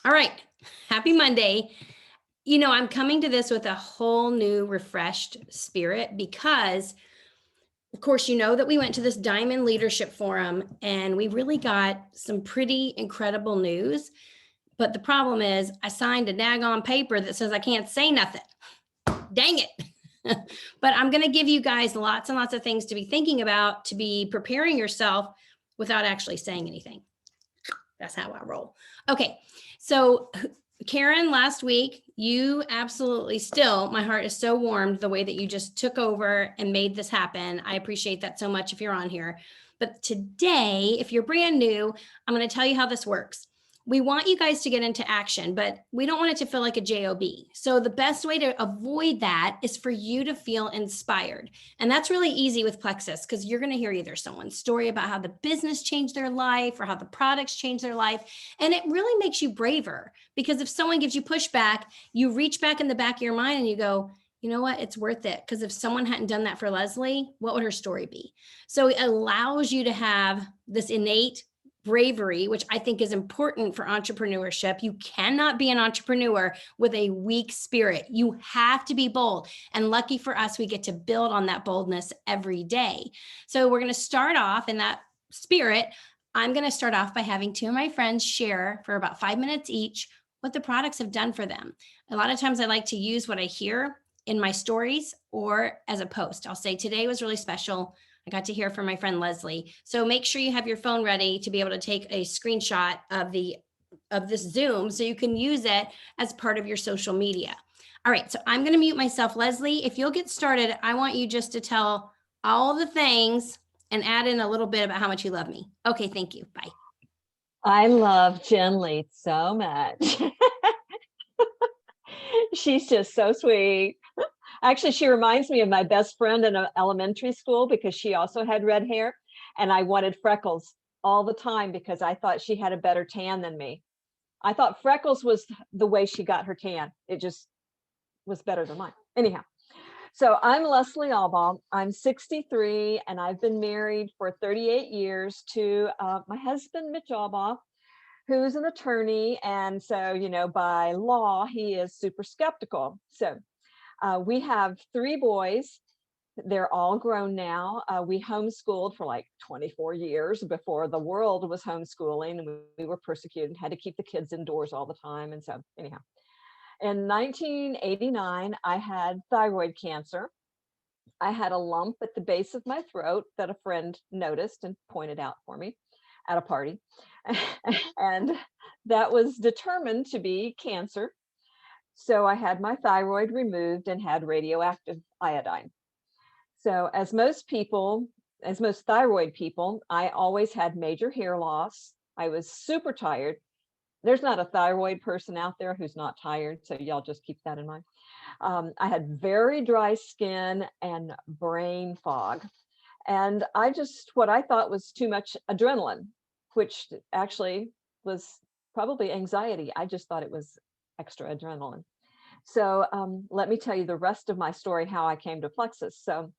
All right. Happy Monday. You know, I'm coming to this with a whole new refreshed spirit because, of course, you know that we went to this Diamond Leadership Forum and we really got some pretty incredible news. But the problem is, I signed a daggone paper that says I can't say nothing. Dang it. But I'm going to give you guys lots and lots of things to be thinking about, to be preparing yourself without actually saying anything. That's how I roll. Okay. So Karen, last week, you absolutely still, my heart is so warmed the way that you just took over and made this happen. I appreciate that so much if you're on here. But today, if you're brand new, I'm going to tell you how this works. We want you guys to get into action, but we don't want it to feel like a job. So the best way to avoid that is for you to feel inspired. And that's really easy with Plexus because you're going to hear either someone's story about how the business changed their life or how the products changed their life. And it really makes you braver because if someone gives you pushback, you reach back in the back of your mind and you go, you know what, it's worth it. Because if someone hadn't done that for Leslie, what would her story be? So it allows you to have this innate bravery, which I think is important for entrepreneurship. You cannot be an entrepreneur with a weak spirit. You have to be bold. And lucky for us, we get to build on that boldness every day. So we're going to start off in that spirit. I'm going to start off by having two of my friends share for about 5 minutes each what the products have done for them. A lot of times I like to use what I hear in my stories or as a post. I'll say today was really special. I got to hear from my friend Leslie. So make sure you have your phone ready to be able to take a screenshot of this Zoom so you can use it as part of your social media. All right, so I'm going to mute myself. Leslie, if you'll get started, I want you just to tell all the things and add in a little bit about how much you love me. Okay, thank you. Bye. I love Jen Lee so much. She's just so sweet. Actually, she reminds me of my best friend in elementary school because she also had red hair and I wanted freckles all the time because I thought she had a better tan than me. I thought freckles was the way she got her tan. It just was better than mine. Anyhow, so I'm Leslie Alba. I'm 63 and I've been married for 38 years to my husband, Mitch Alba, who's an attorney. And so, you know, by law, he is super skeptical. So we have 3 boys. They're all grown now. We homeschooled for like 24 years before the world was homeschooling, and we were persecuted and had to keep the kids indoors all the time. And so anyhow, in 1989, I had thyroid cancer. I had a lump at the base of my throat that a friend noticed and pointed out for me at a party. And that was determined to be cancer. So I had my thyroid removed and had radioactive iodine. So as most thyroid people, I always had major hair loss. I was super tired. There's not a thyroid person out there who's not tired. So y'all just keep that in mind. I had very dry skin and brain fog. And what I thought was too much adrenaline, which actually was probably anxiety. I just thought it was extra adrenaline. So let me tell you the rest of my story, how I came to Plexus. So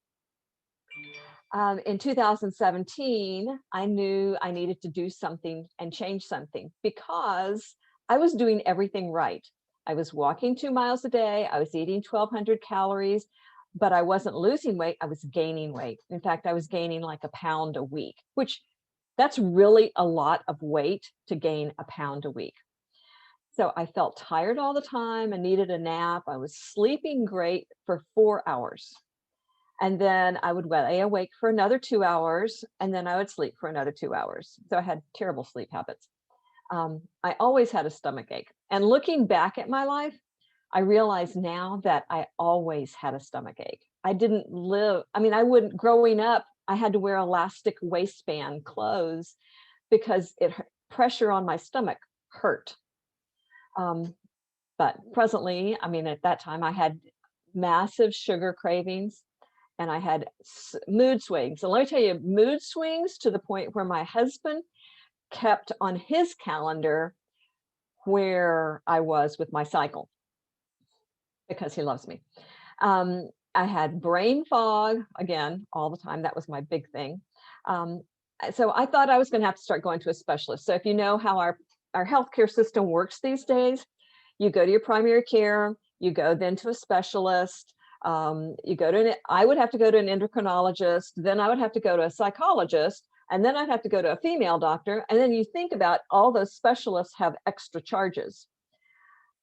in 2017, I knew I needed to do something and change something because I was doing everything right. I was walking 2 miles a day. I was eating 1,200 calories, but I wasn't losing weight. I was gaining weight. In fact, I was gaining like a pound a week, which that's really a lot of weight to gain a pound a week. So I felt tired all the time and needed a nap. I was sleeping great for 4 hours. And then I would lay awake for another 2 hours, and then I would sleep for another 2 hours. So I had terrible sleep habits. I always had a stomach ache. And looking back at my life, I realize now that I always had a stomach ache. Growing up, I had to wear elastic waistband clothes because pressure on my stomach hurt. But presently, at that time I had massive sugar cravings and I had mood swings. And let me tell you, mood swings to the point where my husband kept on his calendar where I was with my cycle because he loves me. I had brain fog again, all the time. That was my big thing. So I thought I was going to have to start going to a specialist. So if you know how our our healthcare system works these days. You go to your primary care, you go then to a specialist, you go to, I would have to go to an endocrinologist, then I would have to go to a psychologist, and then I'd have to go to a female doctor. And then you think about all those specialists have extra charges.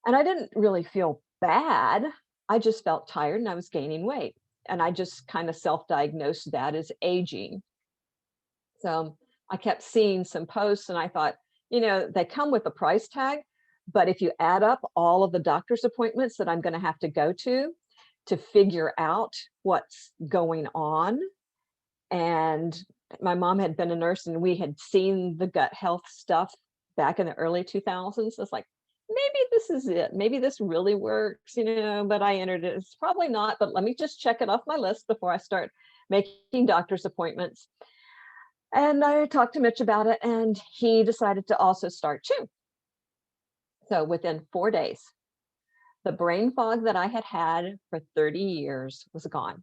And I didn't really feel bad. I just felt tired and I was gaining weight. And I just kind of self-diagnosed that as aging. So I kept seeing some posts and I thought, they come with a price tag, but if you add up all of the doctor's appointments that I'm going to have to go to figure out what's going on. And my mom had been a nurse and we had seen the gut health stuff back in the early 2000s. It's like, maybe this is it. Maybe this really works, but I entered it. It's probably not, but let me just check it off my list before I start making doctor's appointments. And I talked to Mitch about it and he decided to also start too. So within 4 days, the brain fog that I had had for 30 years was gone.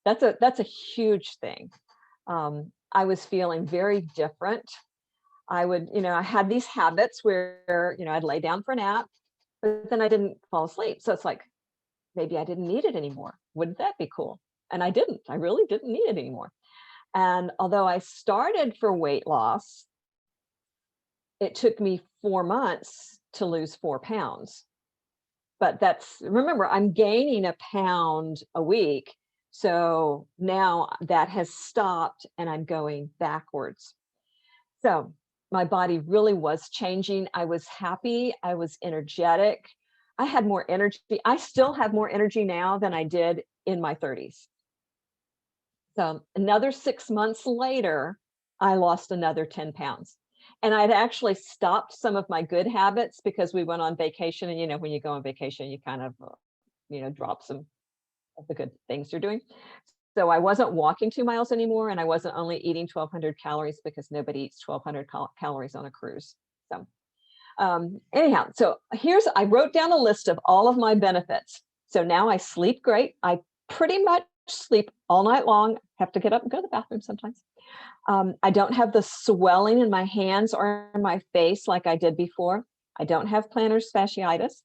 That's a huge thing. I was feeling very different. I had these habits where, I'd lay down for a nap, but then I didn't fall asleep. So it's like, maybe I didn't need it anymore. Wouldn't that be cool? And I really didn't need it anymore. And although I started for weight loss, it took me 4 months to lose 4 pounds. But remember, I'm gaining a pound a week. So now that has stopped and I'm going backwards. So my body really was changing. I was happy. I was energetic. I had more energy. I still have more energy now than I did in my 30s. So another 6 months later, I lost another 10 pounds. And I'd actually stopped some of my good habits because we went on vacation. And, when you go on vacation, you kind of, drop some of the good things you're doing. So I wasn't walking 2 miles anymore. And I wasn't only eating 1,200 calories because nobody eats 1,200 calories on a cruise. So anyhow, I wrote down a list of all of my benefits. So now I sleep great. I pretty much sleep all night long. Have to get up and go to the bathroom sometimes. I don't have the swelling in my hands or in my face like I did before. I don't have plantar fasciitis.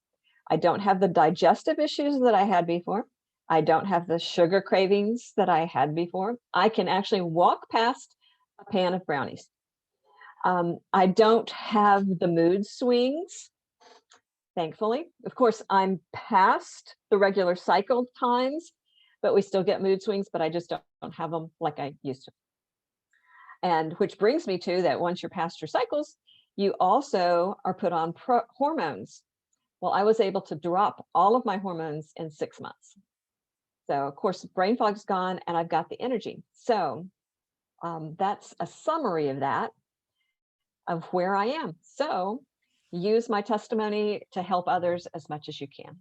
I don't have the digestive issues that I had before. I don't have the sugar cravings that I had before. I can actually walk past a pan of brownies. I don't have the mood swings, thankfully. Of course, I'm past the regular cycle times, but we still get mood swings, but I just don't have them like I used to. And which brings me to that once you're past your cycles, you also are put on hormones. Well, I was able to drop all of my hormones in 6 months. So of course, brain fog's gone and I've got the energy. So that's a summary of that, of where I am. So use my testimony to help others as much as you can.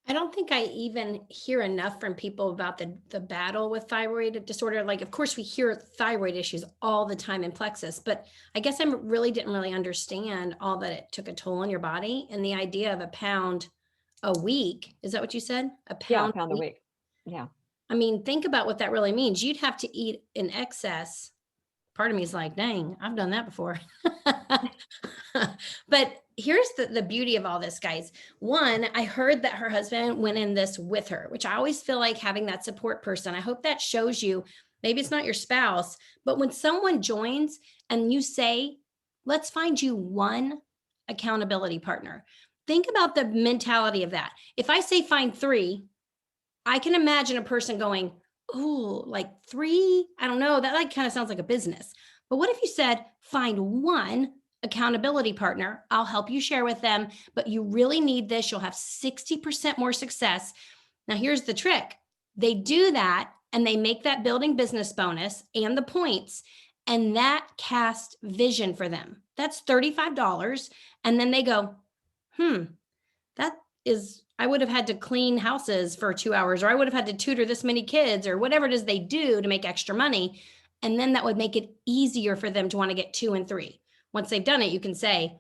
I don't think I even hear enough from people about the battle with thyroid disorder. Like, of course, we hear thyroid issues all the time in Plexus, but I guess didn't really understand all that it took a toll on your body. And the idea of a pound a week, is that what you said? A Yeah, a pound pound a week. Yeah. I mean, think about what that really means. You'd have to eat in excess. Part of me is like, dang, I've done that before. But here's the beauty of all this, guys. One, I heard that her husband went in this with her, which I always feel like having that support person. I hope that shows you, maybe it's not your spouse, but when someone joins and you say, let's find you one accountability partner, think about the mentality of that. If I say find 3, I can imagine a person going, oh, like 3, I don't know, that like kind of sounds like a business. But what if you said, find one accountability partner, I'll help you share with them, but you really need this, you'll have 60% more success. Now here's the trick. They do that and they make that building business bonus and the points, and that casts vision for them. That's $35. And then they go, that is, I would have had to clean houses for 2 hours, or I would have had to tutor this many kids, or whatever it is they do to make extra money. And then that would make it easier for them to want to get 2 and 3. Once they've done it, you can say,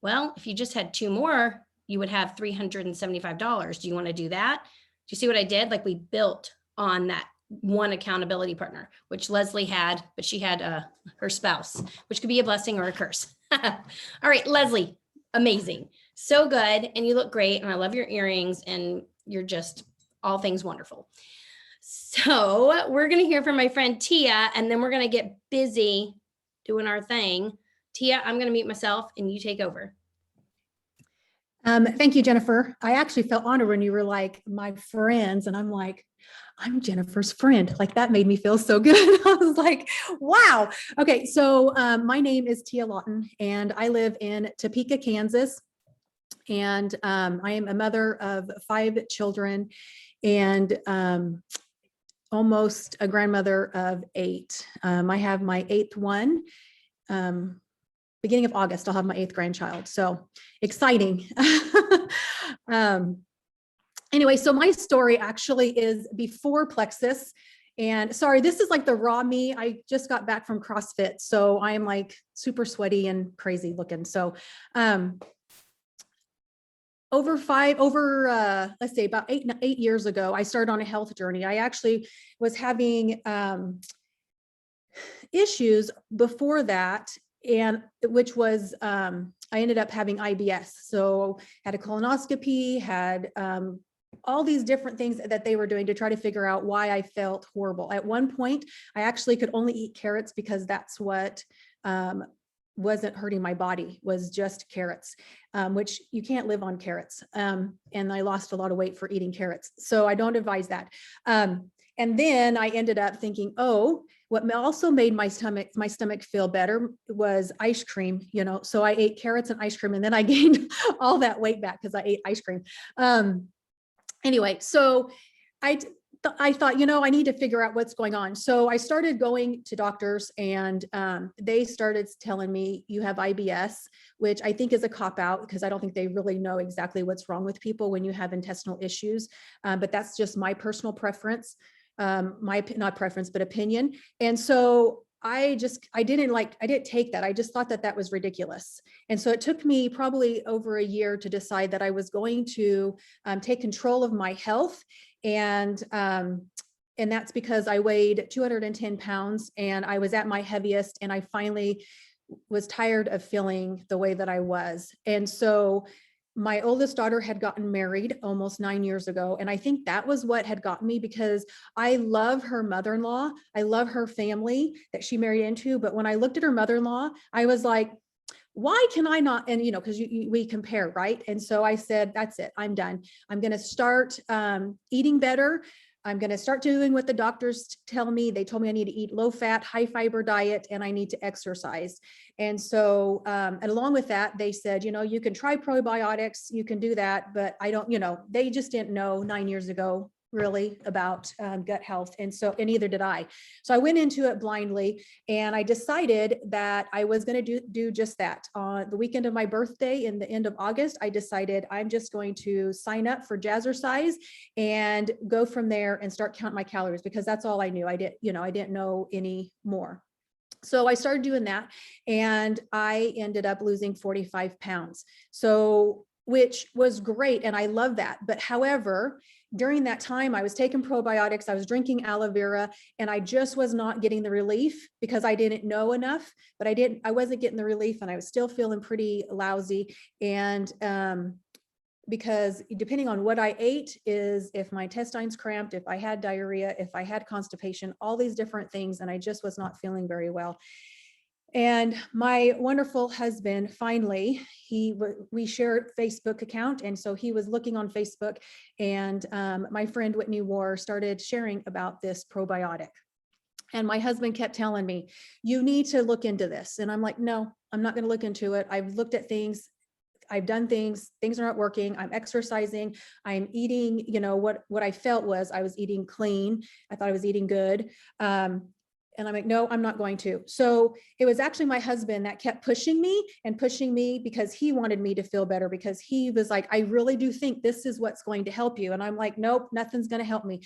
well, if you just had 2 more, you would have $375. Do you want to do that? Do you see what I did? Like, we built on that one accountability partner, which Leslie had, but she had her spouse, which could be a blessing or a curse. All right, Leslie, amazing. So good. And you look great. And I love your earrings and you're just all things wonderful. So we're going to hear from my friend Tia, and then we're going to get busy doing our thing. Tia, I'm going to mute myself and you take over. Thank you, Jennifer. I actually felt honored when you were like, my friends, and I'm like, I'm Jennifer's friend. Like that made me feel so good. I was like, wow. Okay, so my name is Tia Lawton, and I live in Topeka, Kansas. And I am a mother of 5 children and almost a grandmother of 8. I have my 8th one. Beginning of August, I'll have my 8th grandchild. So exciting. Anyway, so my story actually is before Plexus. And sorry, this is like the raw me. I just got back from CrossFit. So I'm like super sweaty and crazy looking. So let's say about eight years ago, I started on a health journey. I actually was having issues before that, and which was I ended up having IBS. So had a colonoscopy, had all these different things that they were doing to try to figure out why I felt horrible. At one point, I actually could only eat carrots because that's what wasn't hurting my body, was just carrots, which you can't live on carrots. And I lost a lot of weight for eating carrots. So I don't advise that. And then I ended up thinking, oh, what also made my stomach feel better was ice cream, so I ate carrots and ice cream, and then I gained all that weight back because I ate ice cream. Anyway, so I thought, I need to figure out what's going on. So I started going to doctors, and they started telling me you have IBS, which I think is a cop out because I don't think they really know exactly what's wrong with people when you have intestinal issues. But that's just my personal preference, not preference, but opinion. And so I didn't take that. I just thought that was ridiculous. And so it took me probably over a year to decide that I was going to take control of my health. And that's because I weighed 210 pounds and I was at my heaviest, and I finally was tired of feeling the way that I was. And so my oldest daughter had gotten married almost 9 years ago. And I think that was what had gotten me, because I love her mother-in-law. I love her family that she married into. But when I looked at her mother-in-law, I was like, why can I not? And, because we compare, right? And so I said, that's it. I'm done. I'm going to start eating better. I'm going to start doing what the doctors tell me. They told me I need to eat low fat, high fiber diet, and I need to exercise. And so, and along with that, they said, you can try probiotics, you can do that, but I don't, they just didn't know 9 years ago really about gut health. And neither did I. So I went into it blindly, and I decided that I was going to do just that. On the weekend of my birthday in the end of August, I decided I'm just going to sign up for Jazzercise and go from there and start counting my calories, because that's all I knew. I didn't know any more. So I started doing that, and I ended up losing 45 pounds. So, which was great. And I love that. But however, during that time, I was taking probiotics, I was drinking aloe vera, and I just was not getting the relief because I didn't know enough, but I wasn't getting the relief, and I was still feeling pretty lousy. And, because depending on what I ate is if my intestines cramped, if I had diarrhea, if I had constipation, all these different things, and I just was not feeling very well. And my wonderful husband, finally, we share a Facebook account. And so he was looking on Facebook, and my friend Whitney War started sharing about this probiotic. And my husband kept telling me, you need to look into this. And I'm like, no, I'm not going to look into it. I've looked at things. I've done things are not working. I'm exercising. I'm eating, what I felt was I was eating clean. I thought I was eating good. And I'm like, no, I'm not going to. So it was actually my husband that kept pushing me because he wanted me to feel better, because he was like, I really do think this is what's going to help you. And I'm like, nope, nothing's going to help me.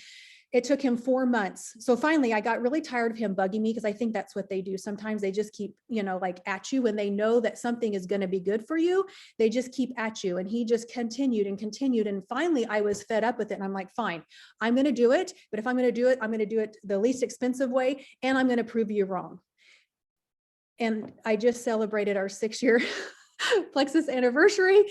It took him 4 months. So finally I got really tired of him bugging me, because I think that's what they do. Sometimes they just keep, like at you when they know that something is going to be good for you. They just keep at you. And he just continued and continued. And finally I was fed up with it. And I'm like, fine, I'm going to do it. But if I'm going to do it, I'm going to do it the least expensive way. And I'm going to prove you wrong. And I just celebrated our 6-year Plexus anniversary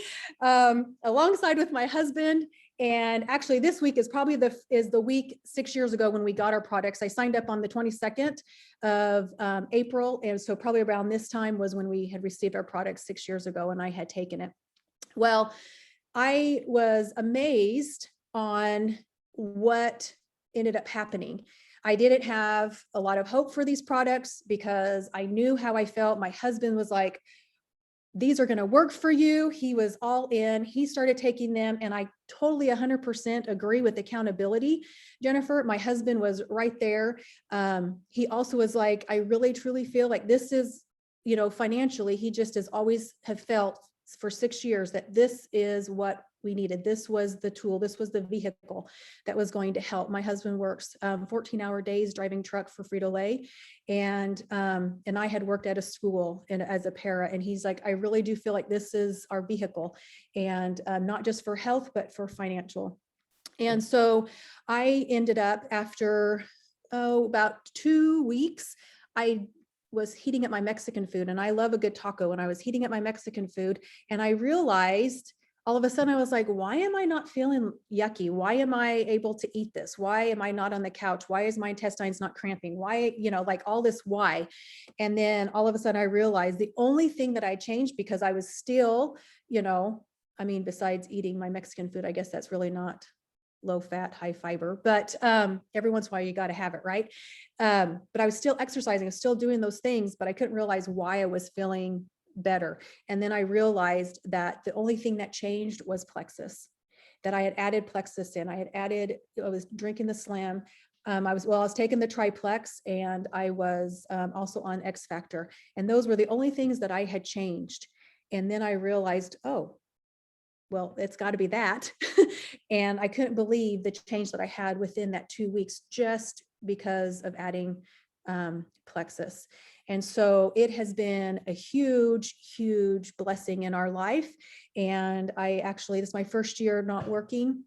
alongside with my husband. And actually this week is probably the week 6 years ago when we got our products. I signed up on the 22nd of April. And so probably around this time was when we had received our products 6 years ago and I had taken it. Well, I was amazed on what ended up happening. I didn't have a lot of hope for these products because I knew how I felt. My husband was like, these are going to work for you. He was all in. He started taking them. And I totally 100% agree with accountability. Jennifer, my husband was right there. He also was like, I really, truly feel like this is, financially, he just has always have felt for 6 years that this is what we needed. This was the tool. This was the vehicle that was going to help. My husband works 14-hour days driving truck for Frito-Lay. And I had worked at a school as a para, and he's like, I really do feel like this is our vehicle, and not just for health, but for financial. And so I ended up after, about 2 weeks, I was heating up my Mexican food, and I love a good taco. And I was heating up my Mexican food, and I realized all of a sudden I was like, why am I not feeling yucky? Why am I able to eat this? Why am I not on the couch? Why is my intestines not cramping? Why, like all this why? And then all of a sudden I realized the only thing that I changed, because I was still, besides eating my Mexican food, I guess that's really not low fat, high fiber, but every once in a while you got to have it, right? But I was still exercising, I was still doing those things, but I couldn't realize why I was feeling better. And then I realized that the only thing that changed was Plexus, that I had added Plexus in. I was drinking the Slam. I was taking the Triplex, and I was also on X Factor. And those were the only things that I had changed. And then I realized, oh, well, it's got to be that. And I couldn't believe the change that I had within that 2 weeks, just because of adding Plexus. And so it has been a huge, huge blessing in our life. And this is my first year not working.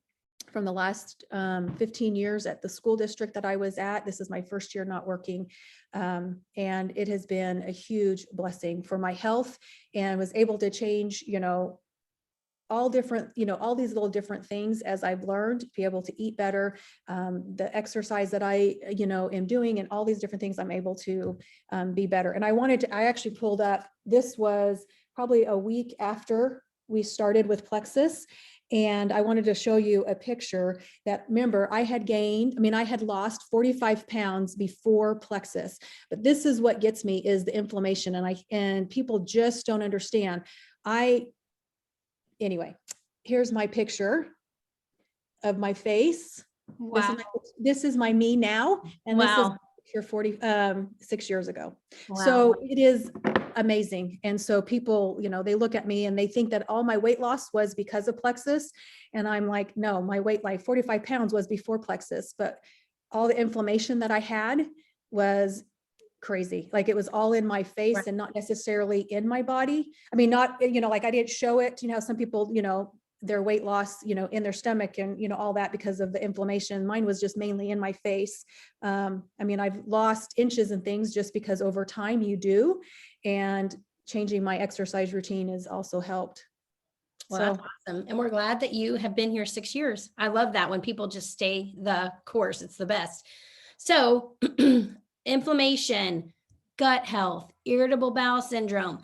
From the last 15 years at the school district that I was at, this is my first year not working. And it has been a huge blessing for my health, and was able to change, all different, all these little different things as I've learned, be able to eat better, the exercise that I, am doing, and all these different things, I'm able to be better. And I actually pulled up, this was probably a week after we started with Plexus. And I wanted to show you a picture that, remember, I had lost 45 pounds before Plexus, but this is what gets me, is the inflammation. And people just don't understand. Anyway, here's my picture of my face. Wow. This is my me now. And Wow. this is here 46 years ago. Wow. So it is amazing. And so people, they look at me and they think that all my weight loss was because of Plexus. And I'm like, no, my weight, like 45 pounds was before Plexus, but all the inflammation that I had was crazy. Like it was all in my face, right, and not necessarily in my body. I mean, not, like I didn't show it, some people, their weight loss, in their stomach and, all that because of the inflammation. Mine was just mainly in my face. I've lost inches and things just because over time you do, and changing my exercise routine has also helped. Well, that's awesome. And we're glad that you have been here 6 years. I love that when people just stay the course. It's the best. So inflammation, gut health, irritable bowel syndrome.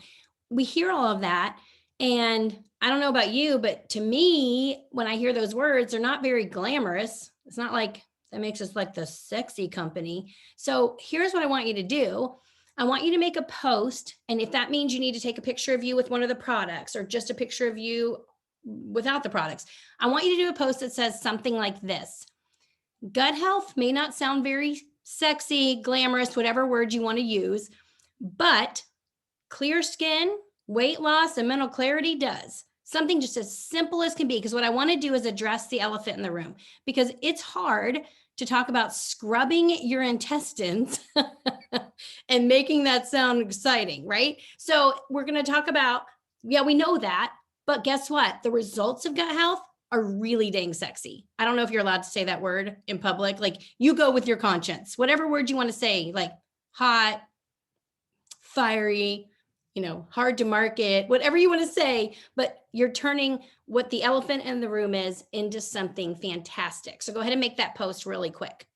We hear all of that. And I don't know about you, but to me, when I hear those words, they're not very glamorous. It's not like that makes us like the sexy company. So here's what I want you to do. I want you to make a post. And if that means you need to take a picture of you with one of the products, or just a picture of you without the products, I want you to do a post that says something like this: gut health may not sound very sexy, glamorous, whatever word you want to use, but clear skin, weight loss, and mental clarity does. Something just as simple as can be, because what I want to do is address the elephant in the room, because it's hard to talk about scrubbing your intestines and making that sound exciting, right? So we're going to talk about, we know that, but guess what? The results of gut health are really dang sexy. I don't know if you're allowed to say that word in public. Like, you go with your conscience, whatever word you want to say, like hot, fiery, hard to market, whatever you want to say, but you're turning what the elephant in the room is into something fantastic. So go ahead and make that post really quick.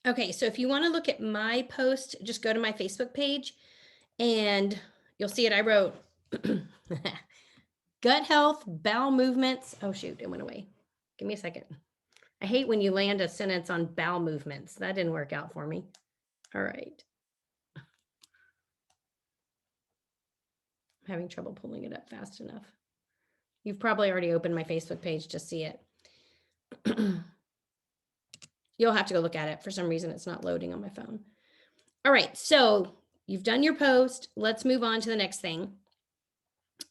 Okay, so if you want to look at my post, just go to my Facebook page and you'll see it. I wrote gut health, bowel movements. Oh, shoot, it went away. Give me a second. I hate when you land a sentence on bowel movements. That didn't work out for me. All right. I'm having trouble pulling it up fast enough. You've probably already opened my Facebook page to see it. You'll have to go look at it. For some reason, it's not loading on my phone. All right, so you've done your post. Let's move on to the next thing.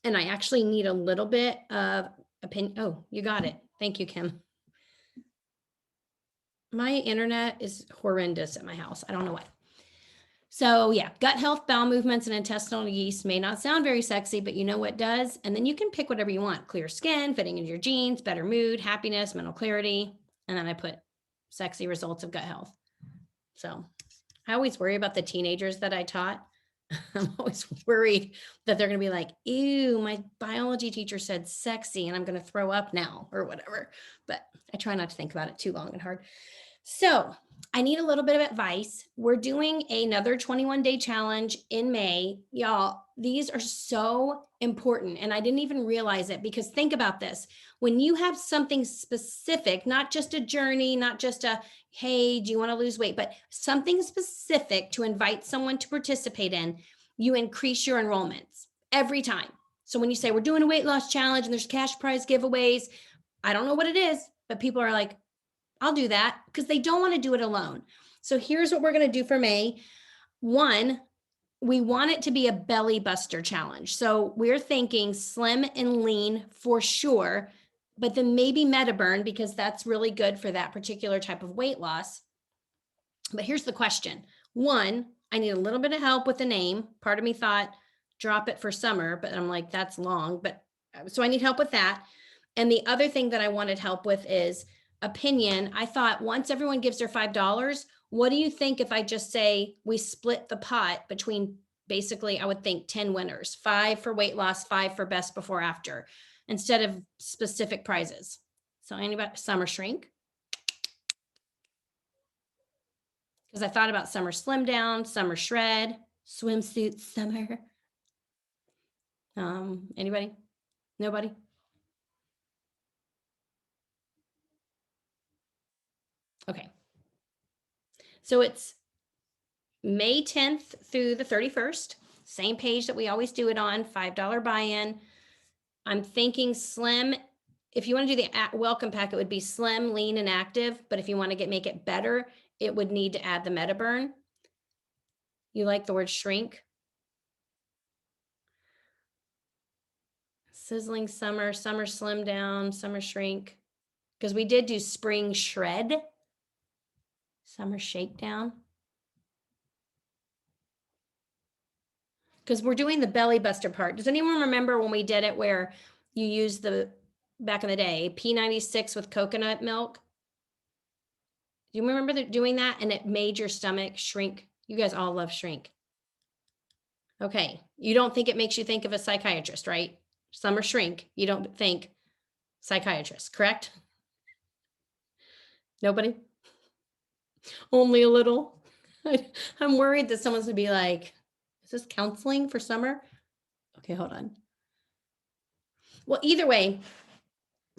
And I actually need a little bit of opinion. Oh, you got it. Thank you, Kim. My internet is horrendous at my house. I don't know why. So yeah, gut health, bowel movements, and intestinal yeast may not sound very sexy, but you know what does? And then you can pick whatever you want. Clear skin, fitting into your jeans, better mood, happiness, mental clarity. And then I put sexy results of gut health. So I always worry about the teenagers that I taught. I'm always worried that they're going to be like, ew, my biology teacher said sexy and I'm going to throw up now or whatever. But I try not to think about it too long and hard. So I need a little bit of advice. We're doing another 21-day challenge in May. Y'all, these are so important. And I didn't even realize it because think about this. When you have something specific, not just a journey, not just a, hey, do you want to lose weight, but something specific to invite someone to participate in, you increase your enrollments every time. So when you say we're doing a weight loss challenge and there's cash prize giveaways, I don't know what it is, but people are like, I'll do that because they don't want to do it alone. So here's what we're going to do for May. One, we want it to be a belly buster challenge. So we're thinking slim and lean for sure, but then maybe MetaBurn because that's really good for that particular type of weight loss. But here's the question. One, I need a little bit of help with the name. Part of me thought drop it for summer, but I'm like, that's long. But so I need help with that. And the other thing that I wanted help with is opinion. I thought once everyone gives their $5, what do you think if I just say we split the pot between basically, I would think 10 winners, 5 for weight loss, 5 for best before after, instead of specific prizes. So anybody, summer shrink? Because I thought about summer slim down, summer shred, swimsuit summer. Anybody? Nobody? Okay. So it's May 10th through the 31st, same page that we always do it on, $5 buy-in. I'm thinking slim. If you want to do the welcome pack, it would be slim, lean, and active. But if you want to make it better, it would need to add the MetaBurn. You like the word shrink? Sizzling summer, summer slim down, summer shrink. Because we did do spring shred, summer shakedown. Because we're doing the belly buster part. Does anyone remember when we did it where you used the, back in the day, P96 with coconut milk? Do you remember doing that? And it made your stomach shrink. You guys all love shrink. Okay. You don't think it makes you think of a psychiatrist, right? Summer shrink. You don't think psychiatrist, correct? Nobody? Only a little? I'm worried that someone's gonna be like, is this counseling for summer? Okay, hold on. Well, either way,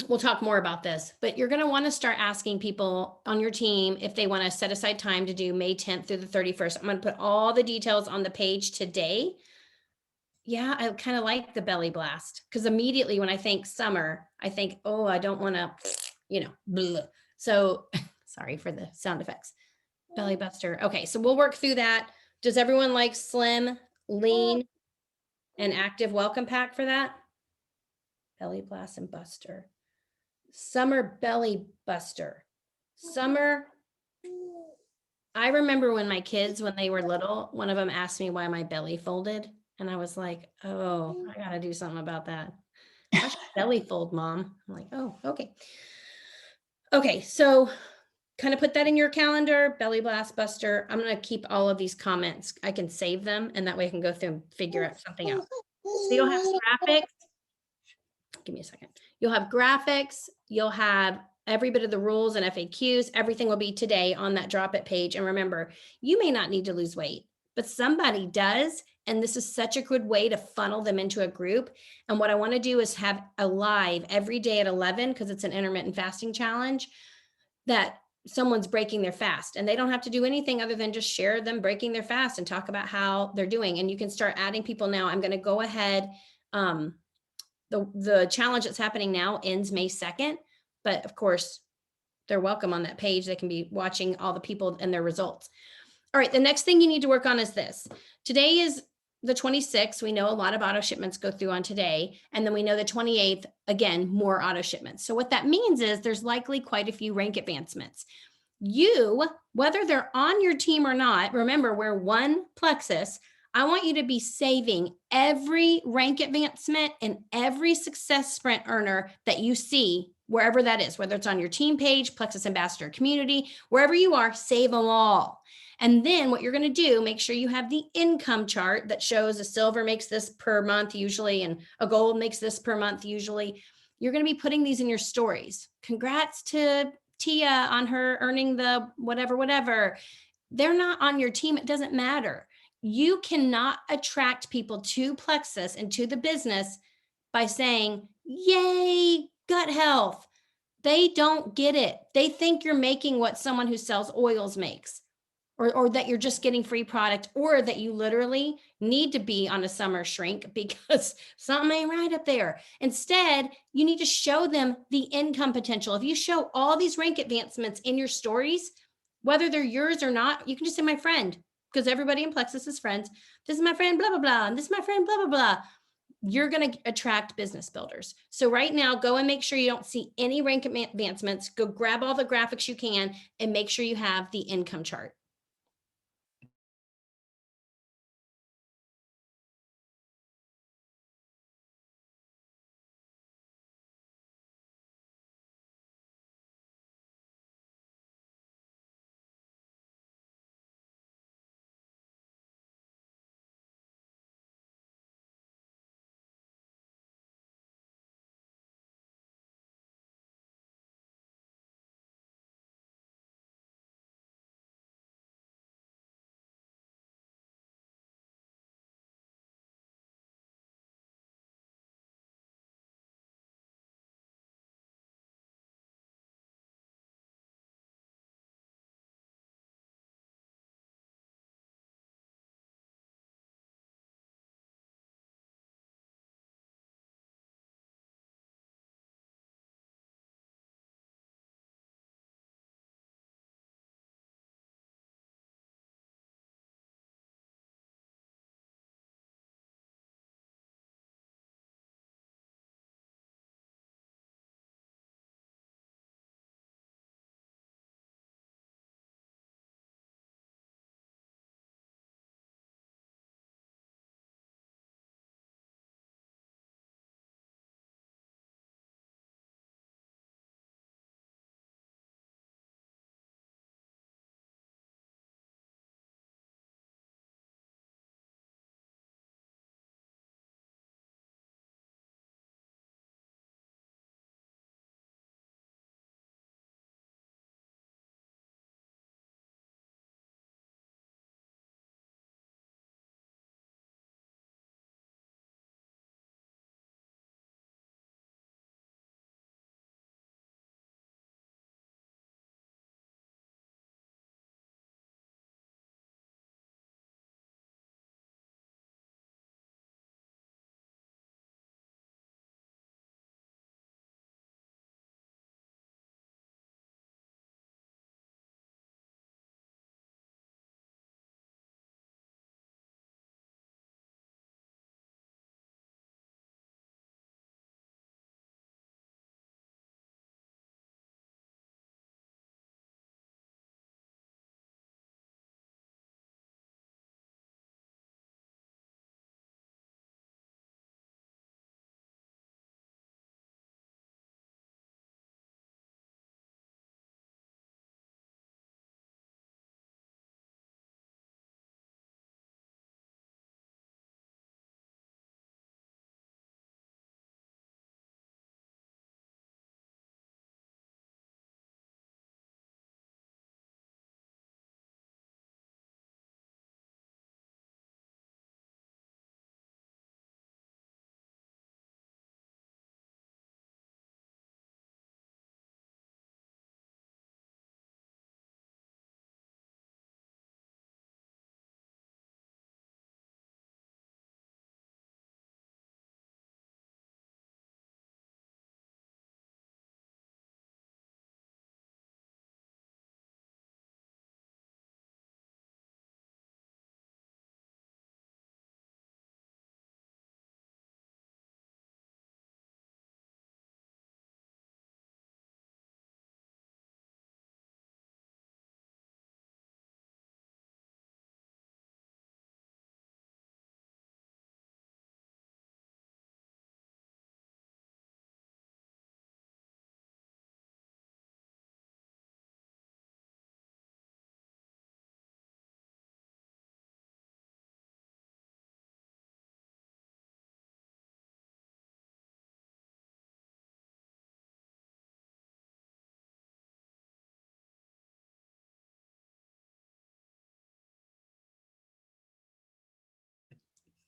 we'll talk more about this, but you're going to want to start asking people on your team if they want to set aside time to do May 10th through the 31st. I'm going to put all the details on the page today. Yeah, I kind of like the belly blast because immediately when I think summer, I think, oh, I don't want to, blah. So sorry for the sound effects. Belly buster. Okay, so we'll work through that. Does everyone like slim, lean, and active welcome pack for that? Belly blast and buster. Summer belly buster. Summer. I remember when my kids, when they were little, one of them asked me why my belly folded. And I was like, oh, I got to do something about that. How's your belly fold, Mom? I'm like, oh, okay. Okay, so kind of put that in your calendar, belly blast buster. I'm going to keep all of these comments. I can save them and that way I can go through and figure out something out. So you'll have graphics. Give me a second. You'll have graphics. You'll have every bit of the rules and FAQs. Everything will be today on that drop it page. And remember, you may not need to lose weight, but somebody does. And this is such a good way to funnel them into a group. And what I want to do is have a live every day at 11, because it's an intermittent fasting challenge, that someone's breaking their fast and they don't have to do anything other than just share them breaking their fast and talk about how they're doing. And you can start adding people now. I'm going to go ahead. The challenge that's happening now ends May 2nd, but of course they're welcome on that page. They can be watching all the people and their results. All right. The next thing you need to work on is this. Today is the 26th, we know a lot of auto shipments go through on today. And then we know the 28th, again, more auto shipments. So what that means is there's likely quite a few rank advancements. You, whether they're on your team or not, remember we're one Plexus. I want you to be saving every rank advancement and every success sprint earner that you see, wherever that is, whether it's on your team page, Plexus Ambassador Community, wherever you are, save them all. And then what you're going to do, make sure you have the income chart that shows a silver makes this per month usually, and a gold makes this per month usually. You're going to be putting these in your stories. Congrats to Tia on her earning the whatever. They're not on your team. It doesn't matter. You cannot attract people to Plexus and to the business by saying, yay, gut health. They don't get it. They think you're making what someone who sells oils makes. Or that you're just getting free product, or that you literally need to be on a summer shrink because something ain't right up there. Instead, you need to show them the income potential. If you show all these rank advancements in your stories, whether they're yours or not, you can just say my friend, because everybody in Plexus is friends. This is my friend, blah, blah, blah. And this is my friend, blah, blah, blah. You're going to attract business builders. So right now, go and make sure you don't see any rank advancements. Go grab all the graphics you can and make sure you have the income chart.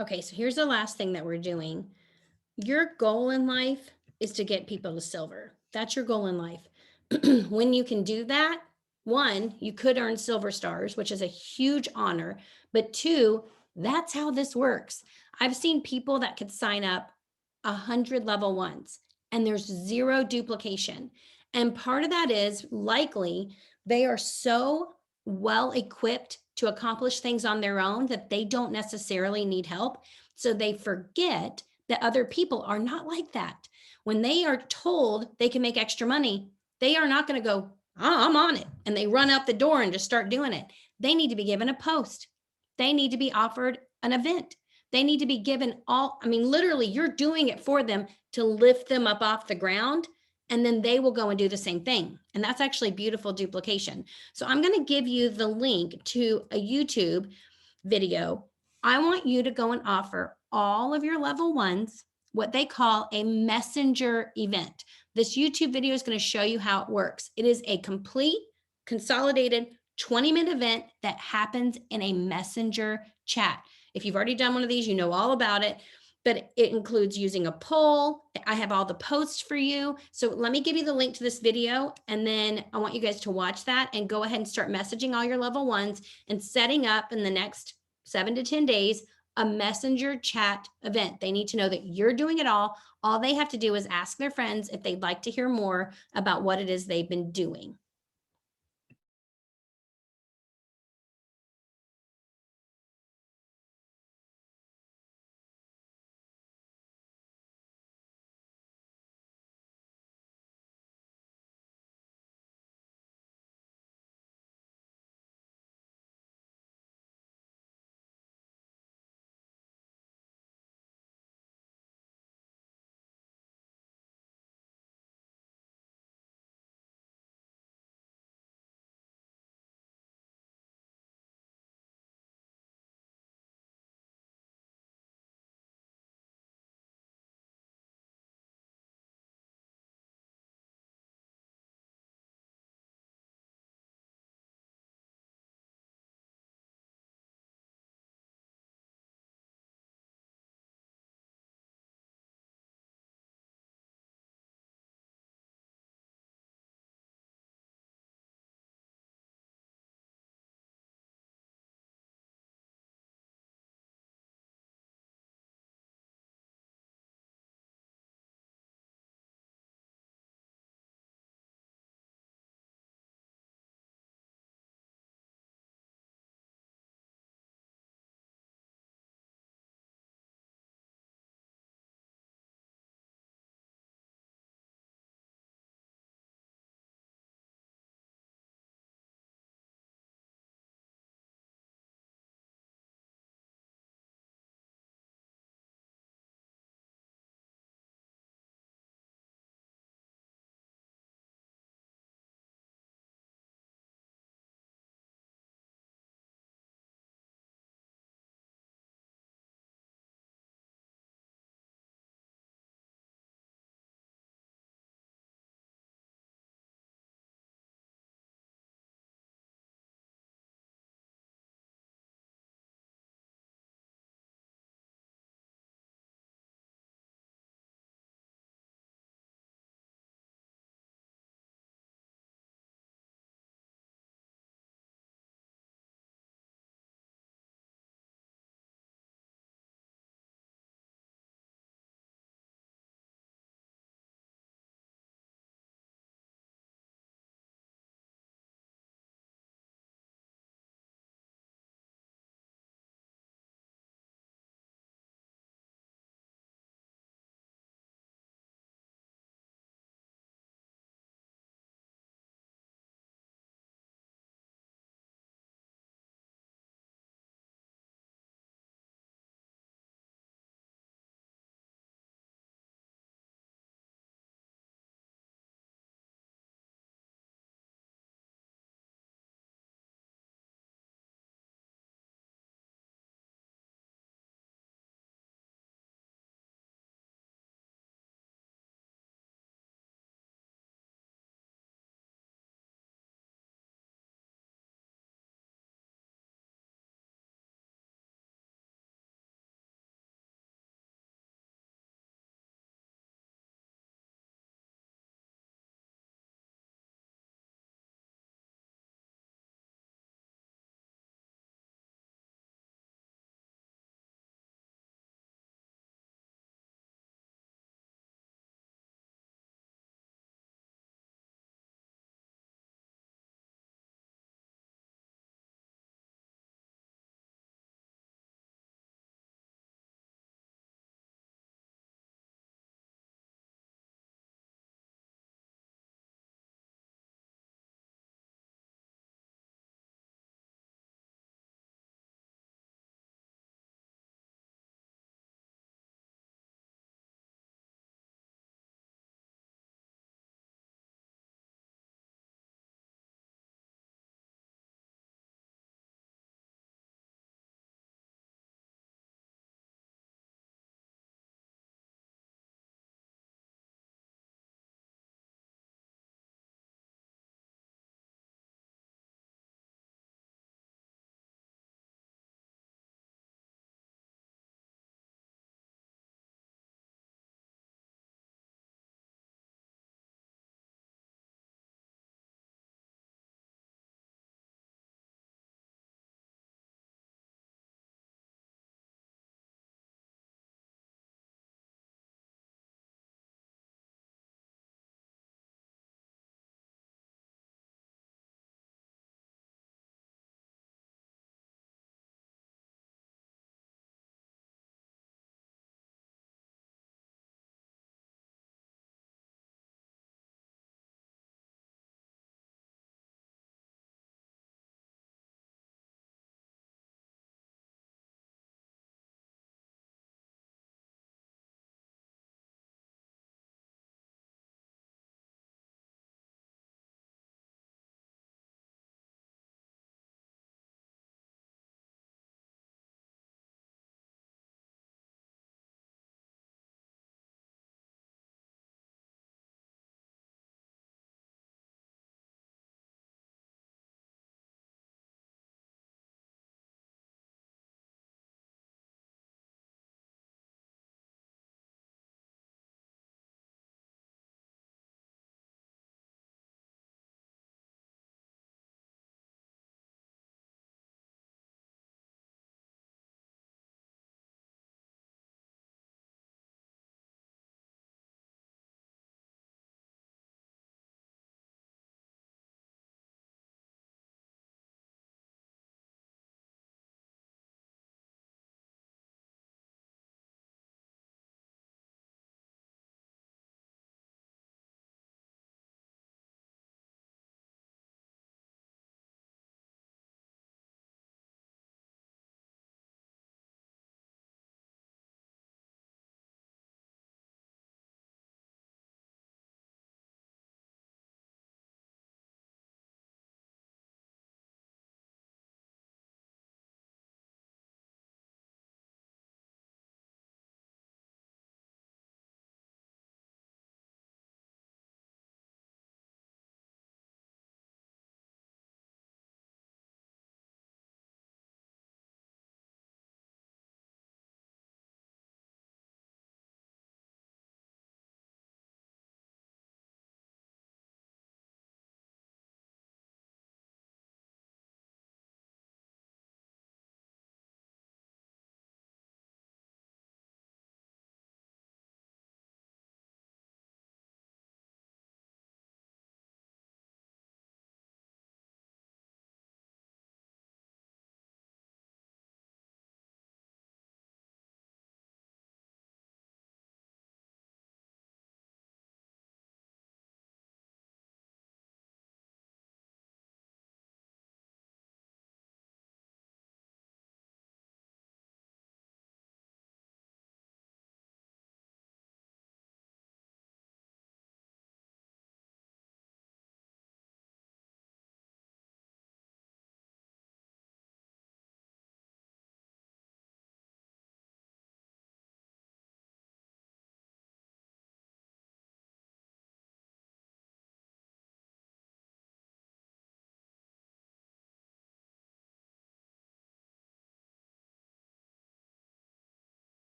Okay, so here's the last thing that we're doing. Your goal in life is to get people to silver. That's your goal in life. When you can do that, one, you could earn silver stars, which is a huge honor. But two, that's how this works. I've seen people that could sign up 100 level ones and there's zero duplication. And part of that is likely they are so well equipped to accomplish things on their own that they don't necessarily need help. So they forget that other people are not like that. When they are told they can make extra money, they are not going to go, oh, I'm on it. And they run out the door and just start doing it. They need to be given a post. They need to be offered an event. They need to be given literally, you're doing it for them to lift them up off the ground. And then they will go and do the same thing. And that's actually beautiful duplication. So I'm going to give you the link to a YouTube video. I want you to go and offer all of your level ones what they call a messenger event. This YouTube video is going to show you how it works. It is a complete, consolidated 20-minute event that happens in a messenger chat. If you've already done one of these, you know all about it, but it includes using a poll. I have all the posts for you. So let me give you the link to this video, and then I want you guys to watch that and go ahead and start messaging all your level ones and setting up in the next 7 to 10 days a messenger chat event. They need to know that you're doing it all. All they have to do is ask their friends if they'd like to hear more about what it is they've been doing.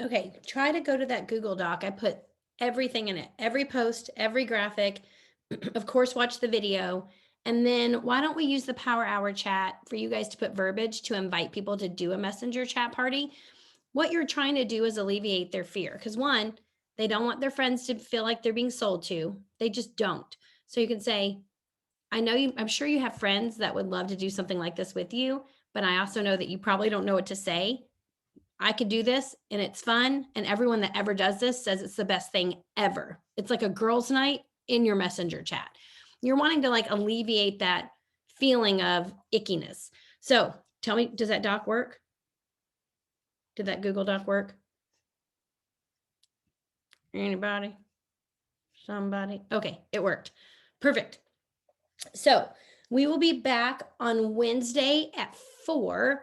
Okay, try to go to that Google Doc. I put everything in it, every post, every graphic. Of course, watch the video. And then why don't we use the Power Hour chat for you guys to put verbiage to invite people to do a messenger chat party? What you're trying to do is alleviate their fear. Because one, they don't want their friends to feel like they're being sold to. They just don't. So you can say, I know you, I'm sure you have friends that would love to do something like this with you, but I also know that you probably don't know what to say. I could do this and it's fun. And everyone that ever does this says it's the best thing ever. It's like a girls' night in your messenger chat. You're wanting to like alleviate that feeling of ickiness. So tell me, does that doc work? Did that Google Doc work? Anybody? Somebody? Okay, it worked. Perfect. So we will be back on Wednesday at 4.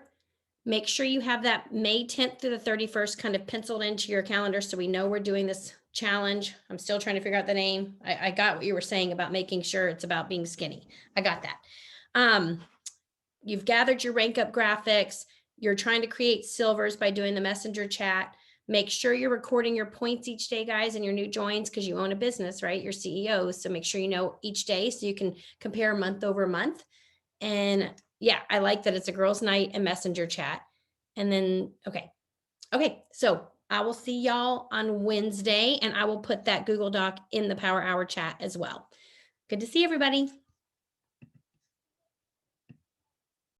Make sure you have that May 10th through the 31st kind of penciled into your calendar so we know we're doing this challenge. I'm still trying to figure out the name. I got what you were saying about making sure it's about being skinny. I got that. You've gathered your rank up graphics. You're trying to create silvers by doing the messenger chat. Make sure you're recording your points each day, guys, and your new joins because you own a business, right? You're CEOs. So make sure you know each day so you can compare month over month. And yeah, I like that it's a girls' night and messenger chat. And then, okay. So I will see y'all on Wednesday and I will put that Google Doc in the Power Hour chat as well. Good to see everybody.